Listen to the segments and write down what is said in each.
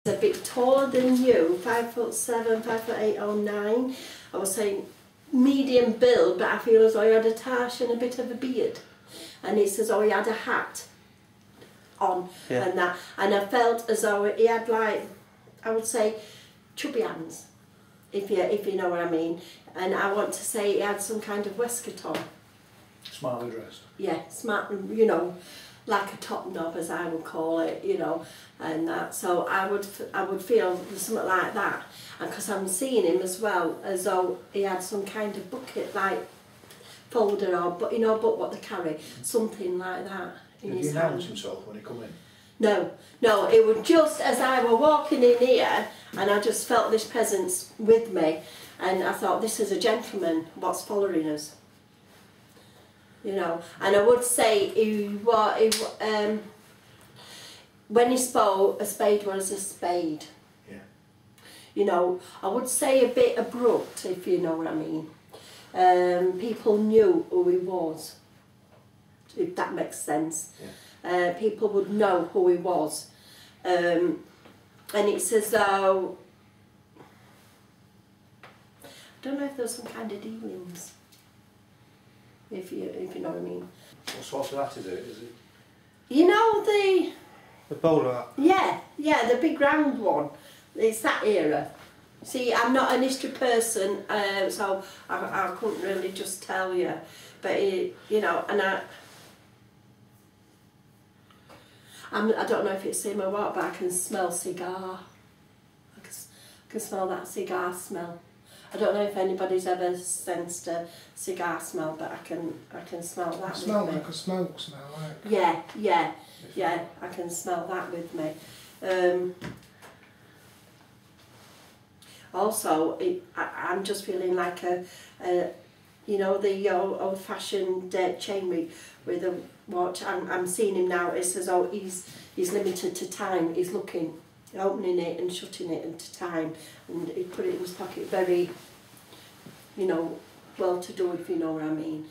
A bit taller than you, 5'7", 5'8" or 9. I was saying medium build, but I feel as though he had a tash and a bit of a beard. And he says, oh, he had a hat on and that. And I felt as though he had, like, I would say, chubby hands, if you know what I mean. And I want to say he had some kind of waistcoat on. Smartly dressed. Yeah, smart, you know, like a top knob, as I would call it, you know, and that. So I would feel something like that, and because I'm seeing him as well as though he had some kind of bucket, like folder or, but you know, but what they carry, something like that in his hand. Did he announce himself when he come in? No, no, it was just as I were walking in here, and I just felt this presence with me, and I thought, this is a gentleman what's following us. You know, and I would say when he spoke, a spade was a spade. Yeah. You know, I would say a bit abrupt, if you know what I mean. People knew who he was, if that makes sense. Yeah. People would know who he was. And it's as though, I don't know if there's some kind of dealings. If you know what I mean. What sort of hat is it? You know the bowler hat? Yeah, the big round one. It's that era. See, I'm not an history person, so I couldn't really just tell you. But you know, and I don't know if it's him or what, but I can smell cigar. I can smell that cigar smell. I don't know if anybody's ever sensed a cigar smell, but I can smell that. It smells like a smoke smell, like. Yeah, I can smell that with me. Also, I'm just feeling like a you know, the old-fashioned chain with a watch. I'm seeing him now. It's as though he's limited to time. He's looking, opening it and shutting it into time, and he put it in his pocket. Very, you know, well to do, if you know what I mean.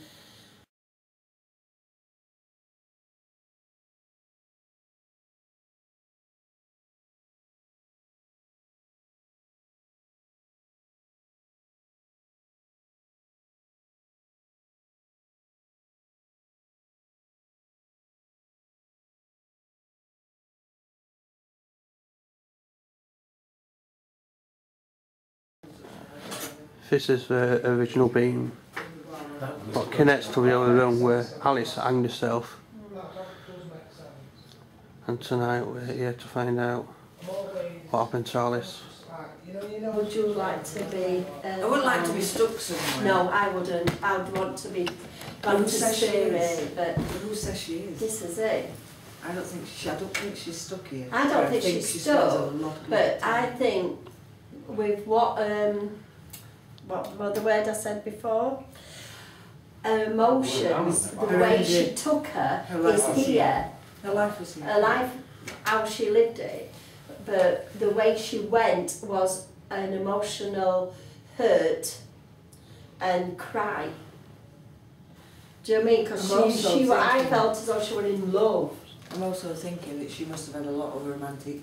This is the original beam, what connects to the other room where Alice hanged herself. And tonight we're here to find out what happened to Alice. Would you like to be... I wouldn't like to be stuck somewhere. No, I wouldn't. I would want to be... Who says she is? But who says she is? This is it. I don't think she's stuck here. I don't think she's stuck, but I think with what the word I said before, her emotions, the way she took her is here. Her life was here. Her life, how she lived it, but the way she went was an emotional hurt and cry. Do you know what I mean? Because I felt as though she was in love. I'm also thinking that she must have had a lot of romantic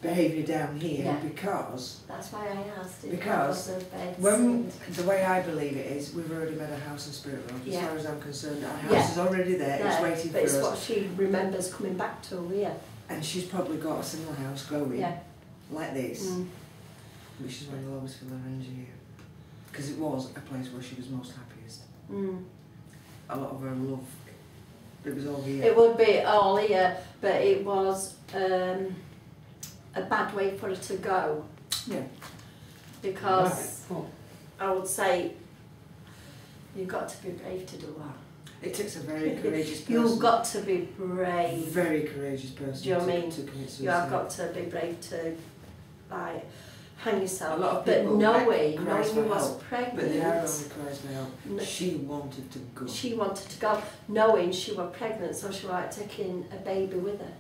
behaviour down here, because... That's why I asked. Because the way I believe it is, we've already made a house in Spirit Road. As far as I'm concerned, our house is already there, it's waiting for us. But it's what she remembers coming back to, And she's probably got a similar house going, like this, which is where you'll always feel her energy here. Because it was a place where she was most happiest. A lot of her love, it was all here. It would be all here, but it was a bad way for her to go. Yeah. Because I would say you've got to be brave to do that. It takes a very courageous person. You've got to be brave. Very courageous person. Do you know what I mean? To commit suicide. You have got to be brave to, like, hang yourself. A lot of but people knowing you was pregnant. But the only cries for help. She wanted to go. She wanted to go, knowing she was pregnant, so she was like taking a baby with her.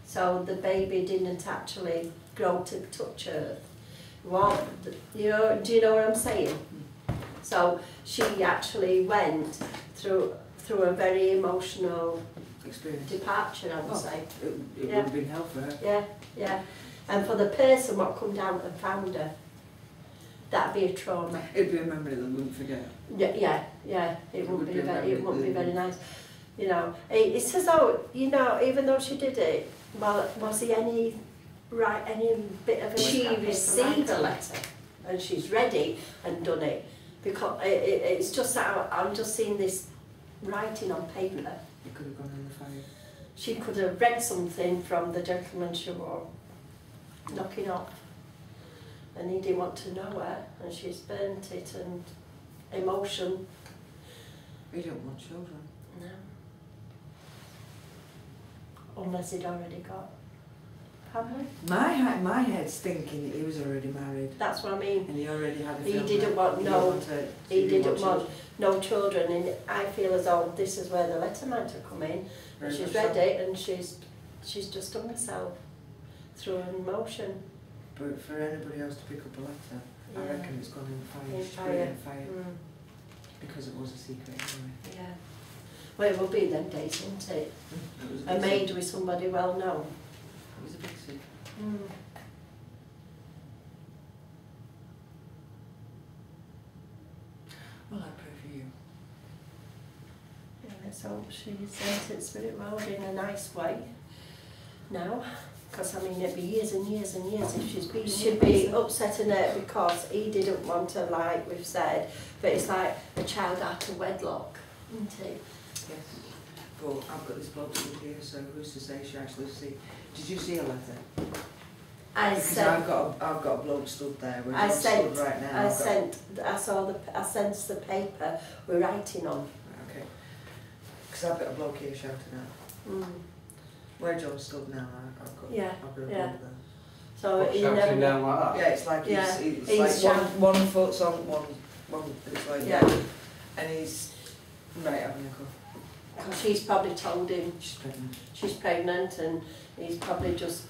So the baby didn't actually grow to touch earth. Well, you know, do you know what I'm saying? So she actually went through a very emotional experience, departure, I would say. It would have been hell for her. Yeah. And for the person what come down and found her, that'd be a trauma. It'd be a memory that we wouldn't forget. Yeah. It wouldn't be very nice. You know, it says, oh, you know, even though she did it, well, was there any bit of a... She received a letter and she's ready and done it. Because it's just that I'm just seeing this writing on paper. It could have gone in the fire. She could have read something from the gentleman she were knocking off. And he didn't want to know her, and she's burnt it, and emotion. We don't want children. No. Unless he'd already got family. My head's thinking that he was already married. That's what I mean. And he already had a He family. didn't want he didn't want children. no children, and I feel as though this is where the letter might have come in. And she's read it, and she's just done herself through an emotion. But for anybody else to pick up a letter, I Yeah. reckon it's gone in fire. In She's put it in fire. fire. Because it was a secret anyway. Yeah. Well, it will be them days, won't it? It was A big maid secret. with somebody well known. It was a big secret. Well, I pray for you. Yeah, let's hope she's entered Spirit World in a nice way now. Because, I mean, it'd be years and years and years if she's been... She'd be upsetting her because he didn't want her, like we've said, but it's like a child out of wedlock, isn't it? Yes. But I've got this bloke stood here, so who's to say she actually see? Did you see a letter? Because I've got a bloke stood there. We're I sent, stood right now. I sent the paper we're writing on. Okay. Because I've got a bloke here shouting out. Where John stood now, I've got Yeah, a bloke yeah. there. So What, you shouting never... down like that? Yeah, it's like Yeah, it's he's like one foot's on one, it's like Yeah. and he's right having a go. Because she's probably told him She's pregnant. she's pregnant, and he's probably just...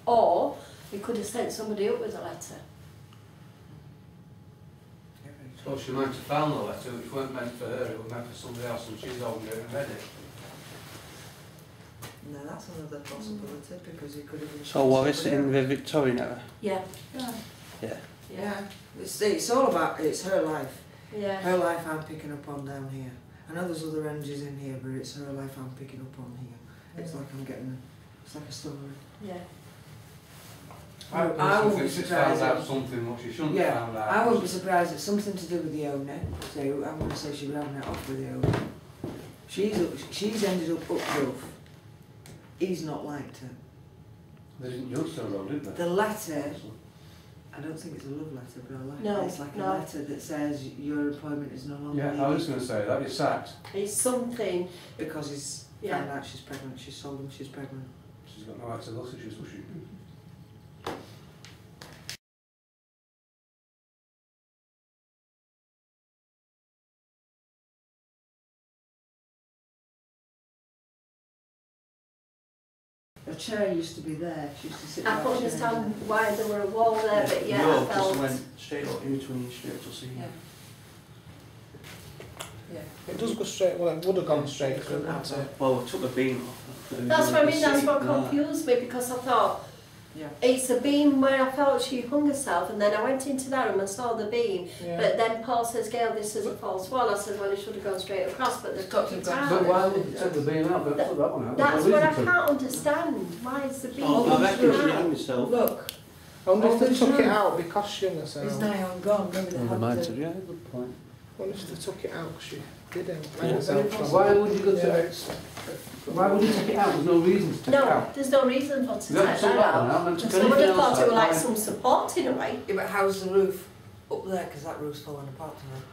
Or he could have sent somebody up with a letter. Yeah, very So she might have found the letter, which weren't meant for her, it was meant for somebody else, and she's opened it and read it. No, that's another possibility because he could have been. So what is it in the Victorian era? Yeah. Yeah. Yeah, it's all about, it's her life. Yeah. Her life I'm picking up on down here. I know there's other ranges in here, but it's her life I'm picking up on here. It's like I'm getting, it's like a story. Yeah. I wouldn't be She's surprised. found out something what she shouldn't have found out. I wouldn't be surprised. It's something to do with the owner. So I'm going to say she'll be having it off with the owner. She's ended up rough. He's not liked her. They didn't judge her though, did they? The letter, I don't think it's a love letter, but a letter. No, it's like no. a letter that says your employment is no longer Yeah, I needed was going to say that. You're sacked. It's something... because he's Yeah. found out she's pregnant. She's told him she's pregnant. She's got no access to issues, was she? A chair used to be there. She used to sit I by couldn't a chair. understand why there were a wall there, but yeah, no, I felt... just went straight up in between straight to see. Yeah. Yeah. It does go straight, well, it would have gone straight through, wouldn't it? Well, we took the beam off. That's what I mean, that's what No. confused me, because I thought, Yeah. it's a beam where I felt she hung herself, and then I went into that room and saw the beam. Yeah. But then Paul says, Gail, this is a false wall. I said, well, it should have gone straight across, but they've got it But out. why would they take the beam out? But put that one out. That's There's no what I reason to. can't understand. Why is the beam Oh, I reckon she out? hung herself. Look, Only if they Oh, took it sure. out because she hung it's herself. now on gone. Maybe they Well, they had might to- have, yeah, good point. Only if they took it out because she didn't. Yeah. herself. Why would you go Yeah, to... it's, Why would you take it out? There's no reason to take it No, out. there's no reason for to You take don't that take that out. one out, then take So I would anything have thought else it were out, like fine. some support in a way. Yeah, but how's the roof up there? Because that roof's falling apart tonight.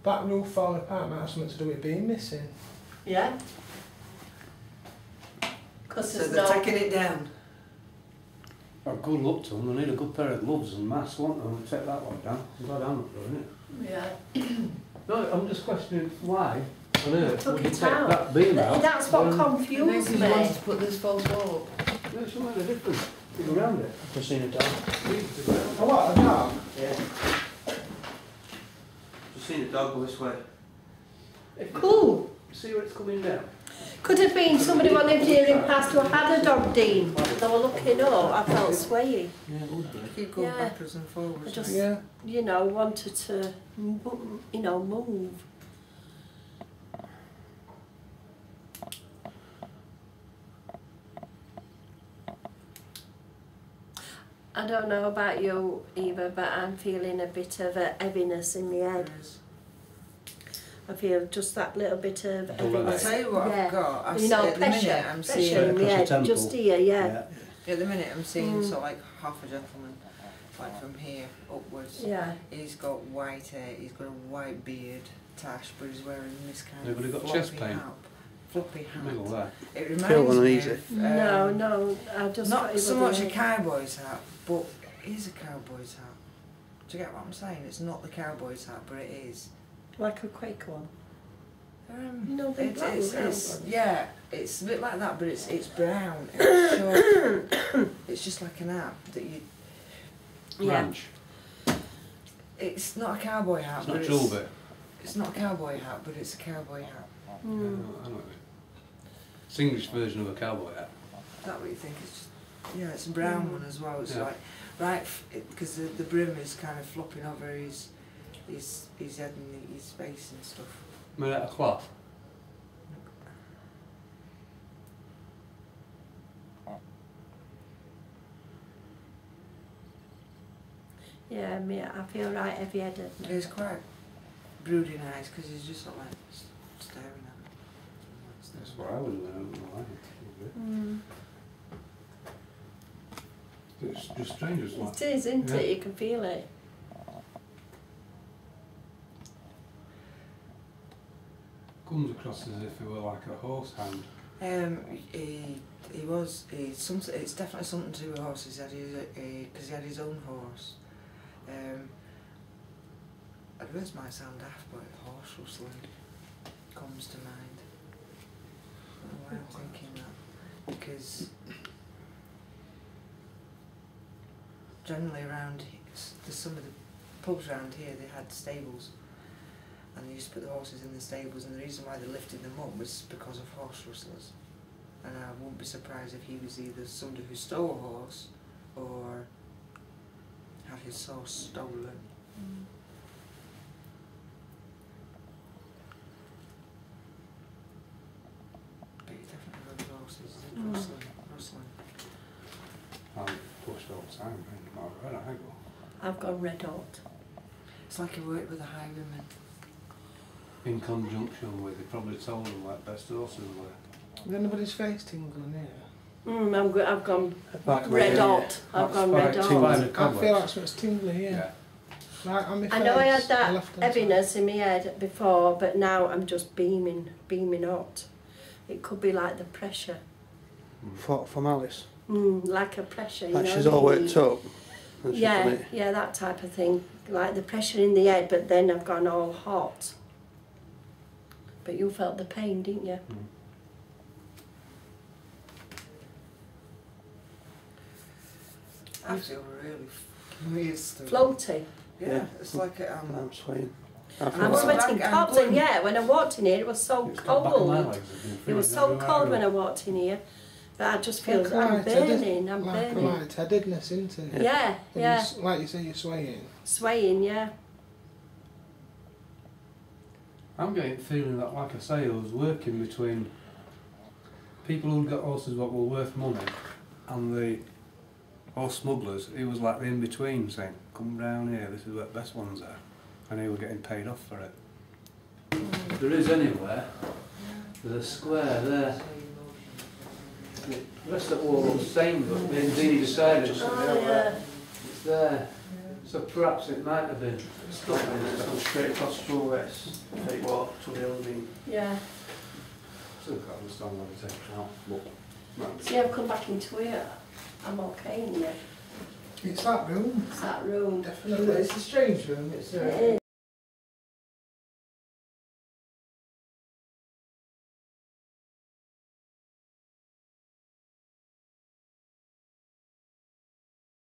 that roof falling apart might have something to do with being missing. Yeah. Because So there's they're no... taking it down. Oh, good luck to them. They need a good pair of gloves and masks, won't they? They'll take that one down. I'm glad I'm not doing it. Yeah. No, I'm just questioning why on earth Took would you it take out. that beam out? That's what when- confused Maybe you wanted me. to put this false wall up. Yeah, it's not really different. Go around it. I've seen a dog. Oh, what, a dog? Yeah. I've seen a dog go this way. If you Cool. see where it's coming down? Could have been somebody who lived here in past who had a dog, Dean. They were looking up, I felt swayy. Yeah, it would be. Keep going backwards and forwards. I just, Yeah. you know, wanted to, you know, move. I don't know about you, Eva, but I'm feeling a bit of a heaviness in my head. I feel just that little bit of heaviness. I'll tell you what I've got. You know, at the minute I'm pressure seeing, in my head, just here, yeah. at the minute I'm seeing sort of like half a gentleman, like from here upwards. Yeah. He's got white hair, he's got a white beard, tash, but he's wearing this kind Everybody of got chest pain? floppy hat. Middle there. It Feel reminds me uneasy. of, No, I just thought not it so was much a cowboy's hat, but it is a cowboy's hat. Do you get what I'm saying? It's not the cowboy's hat, but it is. like a Quaker one. No, it's yeah, it's a bit like that, but it's brown. It's short. It's just like an hat that you. Ranch. It's not a cowboy hat. It's not but Julby. It's not a cowboy hat, but it's a cowboy hat. I know what you mean. It's English version of a cowboy hat. Is that what you think? It's just, yeah, it's a brown one as well. It's like right because the brim is kind of flopping over his head and his face and stuff. Made out of cloth. Yeah, I feel right heavy-headed. He's quite brooding eyes because he's just sort of like staring at me. That's what I would learn. It's just strange, isn't it? It is, isn't it? You can feel it. Comes across as if he were like a horse hound. It's definitely something to do with horses. Because he had his own horse. It might sound daft, but horse rustling comes to mind. I don't know why I'm thinking that. Because generally around some of the pubs around here, they had stables. And they used to put the horses in the stables, and the reason why they lifted them up was because of horse rustlers. And I wouldn't be surprised if he was either somebody who stole a horse or had his horse stolen. But he definitely rode horses, rustling. I'm pushed all the time, and I think. I've gone red hot. It's like he worked with the highwaymen. In conjunction with, he probably told them like best horses were. Is anybody's face tingling here? I've gone Back red hot. I've gone red hot. I feel like something's tingling here. Right on my face. I know I had that left-hand heaviness in my head before, but now I'm just beaming hot. It could be like the pressure. From Alice. Like a pressure, you Like know. she's all worked up. and she's done it. Yeah, that type of thing. Like the pressure in the head, but then I've gone all hot. But you felt the pain, didn't you? I feel really weird stuff. Floaty. Yeah, it's like I'm swaying. I'm sweating cold, and when I walked in here, it was so cold. It was so cold when I walked in here. But I just feel I'm burning, I'm burning. Like light-headedness, isn't it? Yeah, And yeah. like you say, you're swaying. Swaying, yeah. I'm getting the feeling that, like I say, I was working between people who'd got horses that were worth money and the horse smugglers. He was like the in-between, saying, come round here, this is where the best ones are. And he was getting paid off for it. If there is anywhere, there's a square there. The rest of the wall looks the same, but me and Dee decided it's there. So perhaps it might have been stuck in it, come straight across through west, take walk to the building. Yeah. Still can't understand why they take it out, but See, I've come back into here. I'm okay in here. It's that room. It's that room. Definitely. It's a strange room. It's It is.